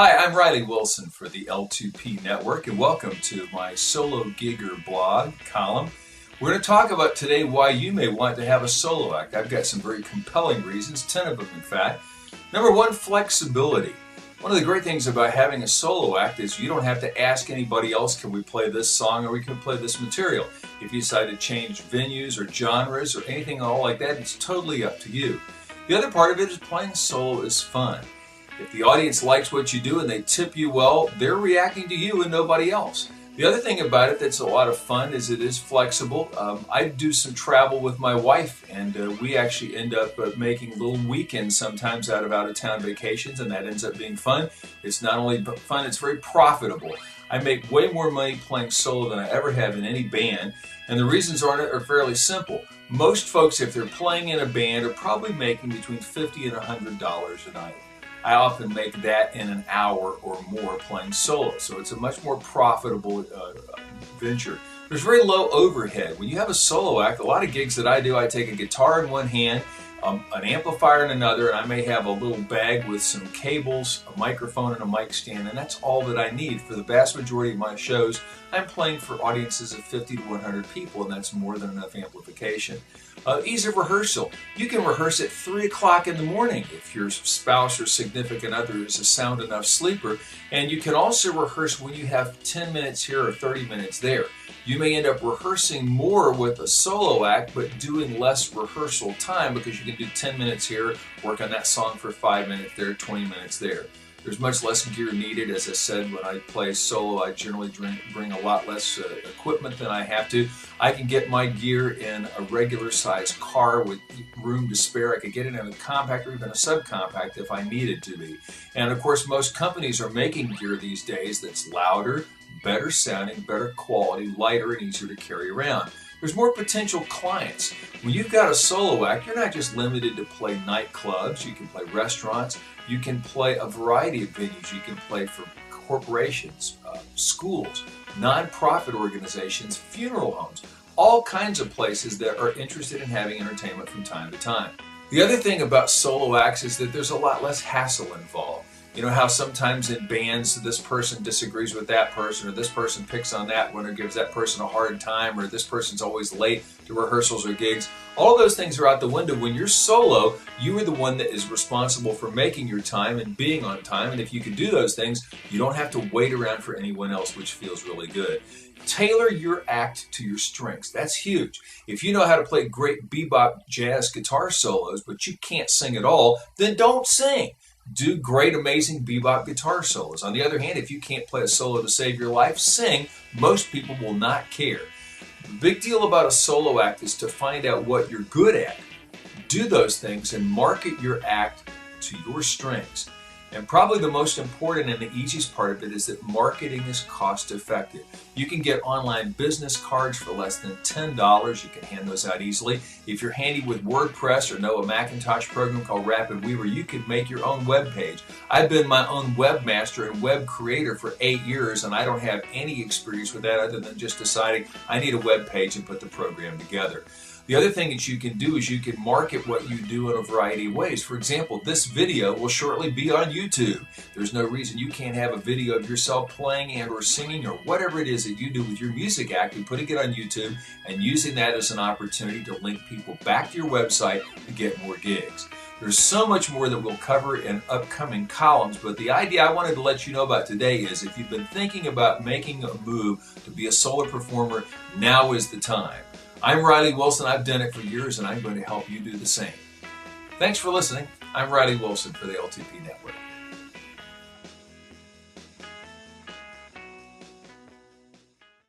Hi, I'm Riley Wilson for the L2P Network, and welcome to my Solo Gigger blog column. We're going to talk about today why you may want to have a solo act. I've got some very compelling reasons, 10 of them in fact. Number one, flexibility. One of the great things about having a solo act is you don't have to ask anybody else, can we play this song or we can play this material. If you decide to change venues or genres or anything at all like that, it's totally up to you. The other part of it is playing solo is fun. If the audience likes what you do and they tip you well, they're reacting to you and nobody else. The other thing about it that's a lot of fun is it is flexible. I do some travel with my wife, and we actually end up making little weekends sometimes out of out-of-town vacations, and that ends up being fun. It's not only fun, it's very profitable. I make way more money playing solo than I ever have in any band, and the reasons are fairly simple. Most folks, if they're playing in a band, are probably making between $50 and $100 a night. I often make that in an hour or more playing solo, so it's a much more profitable venture. There's very low overhead. When you have a solo act, a lot of gigs that I do, I take a guitar in one hand, an amplifier in another, and I may have a little bag with some cables, a microphone, and a mic stand, and that's all that I need. For the vast majority of my shows, I'm playing for audiences of 50 to 100 people, and that's more than enough amplification. Ease of rehearsal. You can rehearse at 3 o'clock in the morning if your spouse or significant other is a sound enough sleeper, and you can also rehearse when you have 10 minutes here or 30 minutes there. You may end up rehearsing more with a solo act, but doing less rehearsal time because you can do 10 minutes here, work on that song for 5 minutes there, 20 minutes there. There's much less gear needed. As I said, when I play solo, I generally bring a lot less equipment than I have to. I can get my gear in a regular size car with room to spare. I could get it in a compact or even a subcompact if I needed to be. And of course, most companies are making gear these days that's louder, better sounding, better quality, lighter, and easier to carry around. There's more potential clients. When you've got a solo act, you're not just limited to play nightclubs. You can play restaurants. You can play a variety of venues. You can play for corporations, schools, nonprofit organizations, funeral homes, all kinds of places that are interested in having entertainment from time to time. The other thing about solo acts is that there's a lot less hassle involved. You know how sometimes in bands this person disagrees with that person, or this person picks on that one, or gives that person a hard time, or this person's always late to rehearsals or gigs. All those things are out the window. When you're solo, you are the one that is responsible for making your time and being on time, and if you can do those things, you don't have to wait around for anyone else, which feels really good. Tailor your act to your strengths. That's huge. If you know how to play great bebop jazz guitar solos, but you can't sing at all, then don't sing. Do great, amazing bebop guitar solos. On the other hand, if you can't play a solo to save your life, sing. Most people will not care. The big deal about a solo act is to find out what you're good at. Do those things and market your act to your strengths. And probably the most important and the easiest part of it is that marketing is cost effective. You can get online business cards for less than $10. You can hand those out easily. If you're handy with WordPress or know a Macintosh program called Rapid Weaver, you can make your own web page. I've been my own webmaster and web creator for 8 years, and I don't have any experience with that other than just deciding I need a web page and put the program together. The other thing that you can do is you can market what you do in a variety of ways. For example, this video will shortly be on YouTube. There's no reason you can't have a video of yourself playing and or singing or whatever it is that you do with your music act and putting it on YouTube and using that as an opportunity to link people back to your website to get more gigs. There's so much more that we'll cover in upcoming columns, but the idea I wanted to let you know about today is if you've been thinking about making a move to be a solo performer, now is the time. I'm Riley Wilson. I've done it for years, and I'm going to help you do the same. Thanks for listening. I'm Riley Wilson for the L2P Network.